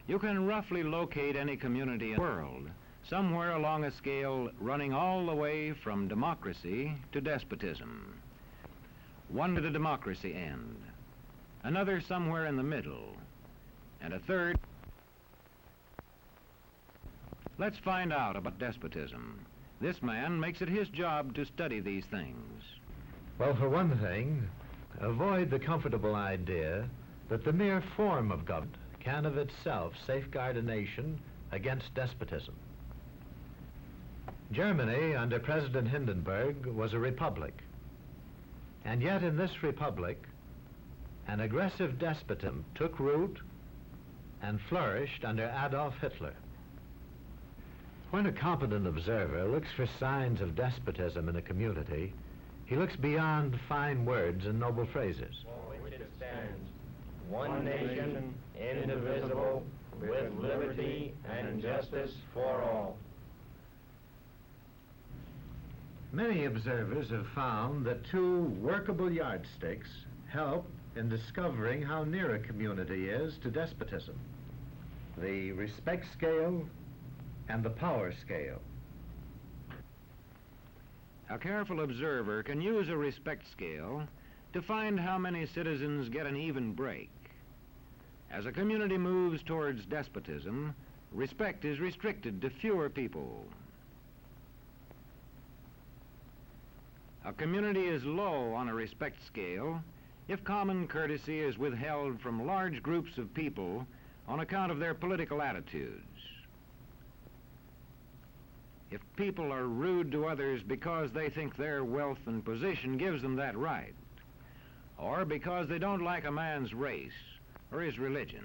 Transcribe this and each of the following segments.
You can roughly locate any community in the world, somewhere along a scale running all the way from democracy to despotism. One to the democracy end, another somewhere in the middle, and a third. Let's find out about despotism. This man makes it his job to study these things. Well, for one thing, avoid the comfortable idea that the mere form of government can of itself safeguard a nation against despotism. Germany, under President Hindenburg, was a republic. And yet in this republic, an aggressive despotism took root and flourished under Adolf Hitler. When a competent observer looks for signs of despotism in a community, he looks beyond fine words and noble phrases. For which it stands, one nation, indivisible, with liberty and justice for all. Many observers have found that two workable yardsticks help in discovering how near a community is to despotism: the respect scale and the power scale. A careful observer can use a respect scale to find how many citizens get an even break. As a community moves towards despotism, respect is restricted to fewer people. A community is low on a respect scale if common courtesy is withheld from large groups of people on account of their political attitudes. If people are rude to others because they think their wealth and position gives them that right, or because they don't like a man's race or his religion.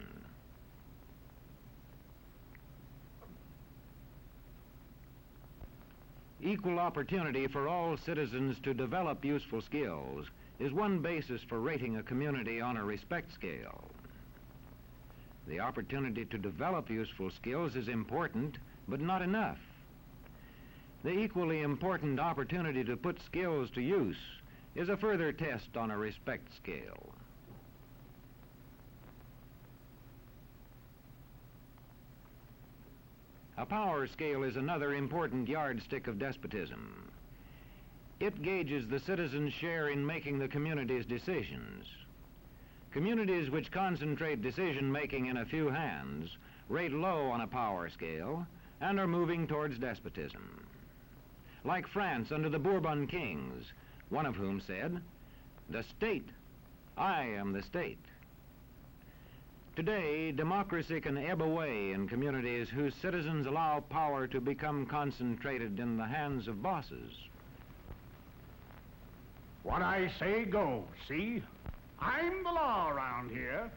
Equal opportunity for all citizens to develop useful skills is one basis for rating a community on a respect scale. The opportunity to develop useful skills is important, but not enough. The equally important opportunity to put skills to use is a further test on a respect scale. A power scale is another important yardstick of despotism. It gauges the citizens' share in making the community's decisions. Communities which concentrate decision-making in a few hands rate low on a power scale and are moving towards despotism. Like France under the Bourbon kings, one of whom said, "The state, I am the state." Today, democracy can ebb away in communities whose citizens allow power to become concentrated in the hands of bosses. What I say goes, see? I'm the law around here.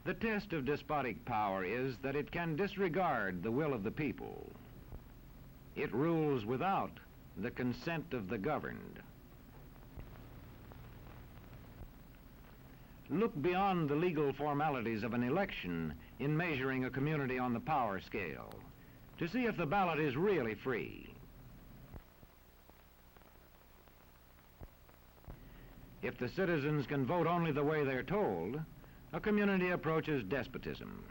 The test of despotic power is that it can disregard the will of the people. It rules without the consent of the governed. Look beyond the legal formalities of an election in measuring a community on the power scale to see if the ballot is really free. If the citizens can vote only the way they're told, a community approaches despotism.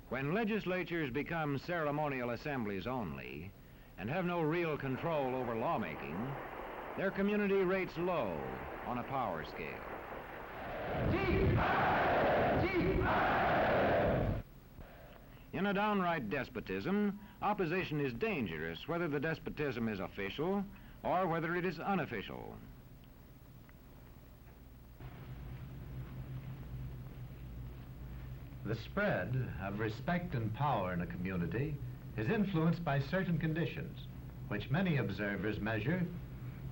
When legislatures become ceremonial assemblies only and have no real control over lawmaking, their community rates low on a power scale. In a downright despotism, opposition is dangerous, whether the despotism is official or whether it is unofficial. The spread of respect and power in a community is influenced by certain conditions, which many observers measure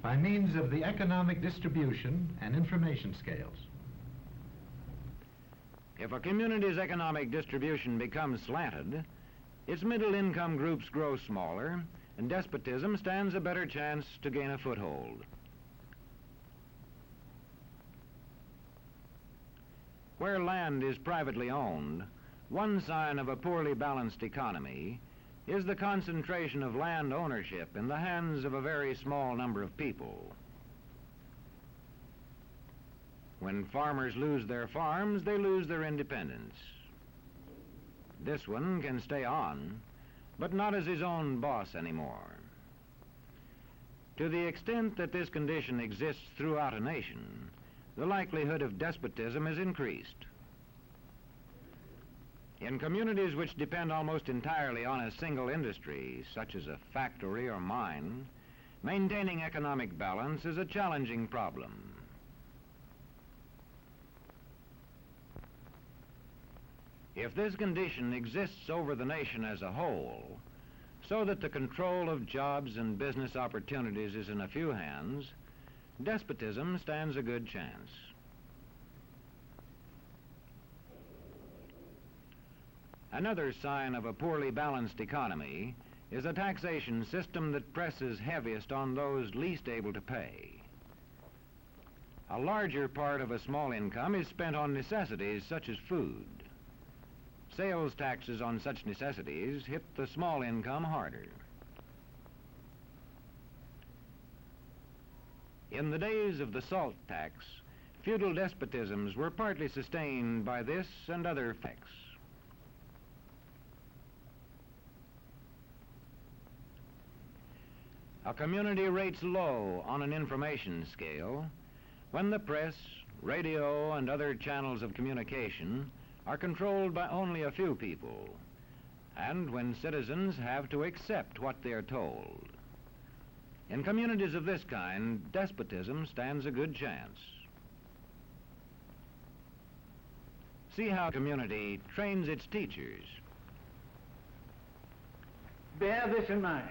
by means of the economic distribution and information scales. If a community's economic distribution becomes slanted, its middle-income groups grow smaller, and despotism stands a better chance to gain a foothold. Where land is privately owned, one sign of a poorly balanced economy is the concentration of land ownership in the hands of a very small number of people. When farmers lose their farms, they lose their independence. This one can stay on, but not as his own boss anymore. To the extent that this condition exists throughout a nation, the likelihood of despotism is increased. In communities which depend almost entirely on a single industry, such as a factory or mine, maintaining economic balance is a challenging problem. If this condition exists over the nation as a whole, so that the control of jobs and business opportunities is in a few hands, despotism stands a good chance. Another sign of a poorly balanced economy is a taxation system that presses heaviest on those least able to pay. A larger part of a small income is spent on necessities such as food. Sales taxes on such necessities hit the small income harder. In the days of the salt tax, feudal despotisms were partly sustained by this and other effects. A community rates low on an information scale when the press, radio, and other channels of communication are controlled by only a few people, and when citizens have to accept what they are told. In communities of this kind, despotism stands a good chance. See how a community trains its teachers. Bear this in mind.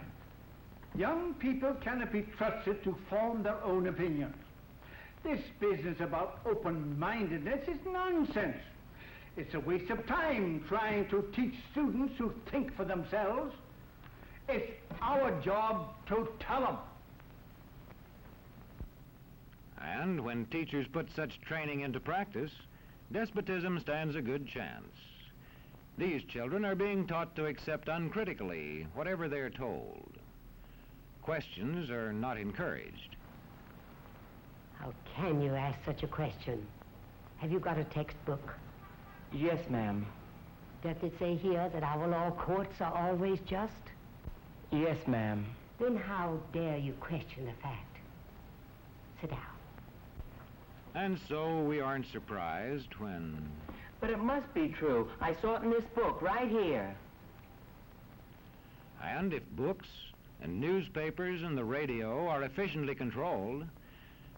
Young people cannot be trusted to form their own opinions. This business about open-mindedness is nonsense. It's a waste of time trying to teach students to think for themselves. It's our job to tell them. And when teachers put such training into practice, despotism stands a good chance. These children are being taught to accept uncritically whatever they're told. Questions are not encouraged. How can you ask such a question? Have you got a textbook? Yes, ma'am. Does it say here that our law courts are always just? Yes, ma'am. Then how dare you question the fact? Sit down. And so we aren't surprised when... But it must be true. I saw it in this book right here. And if books and newspapers and the radio are efficiently controlled,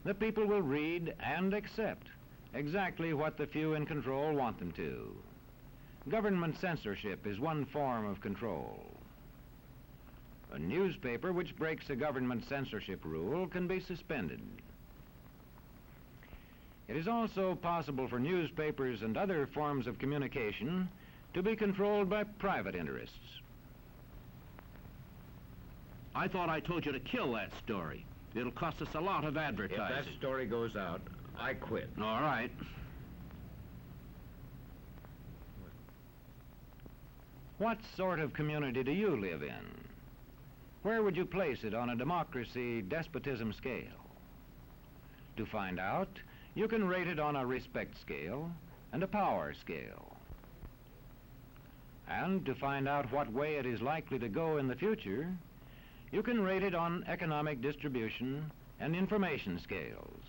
the people will read and accept exactly what the few in control want them to. Government censorship is one form of control. A newspaper which breaks a government censorship rule can be suspended. It is also possible for newspapers and other forms of communication to be controlled by private interests. I thought I told you to kill that story. It'll cost us a lot of advertising. If that story goes out, I quit. All right. What sort of community do you live in? Where would you place it on a democracy-despotism scale? To find out, you can rate it on a respect scale and a power scale. And to find out what way it is likely to go in the future, you can rate it on economic distribution and information scales.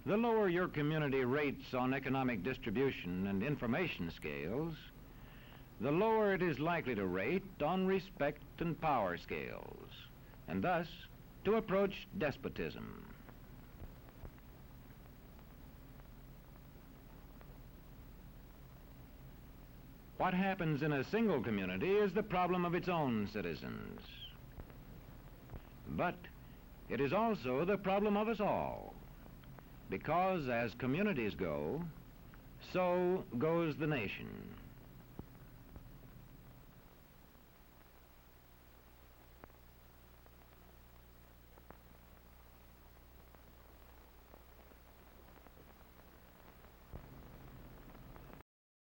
The lower your community rates on economic distribution and information scales, the lower it is likely to rate on respect and power scales, and thus to approach despotism. What happens in a single community is the problem of its own citizens. But it is also the problem of us all, because as communities go, so goes the nation.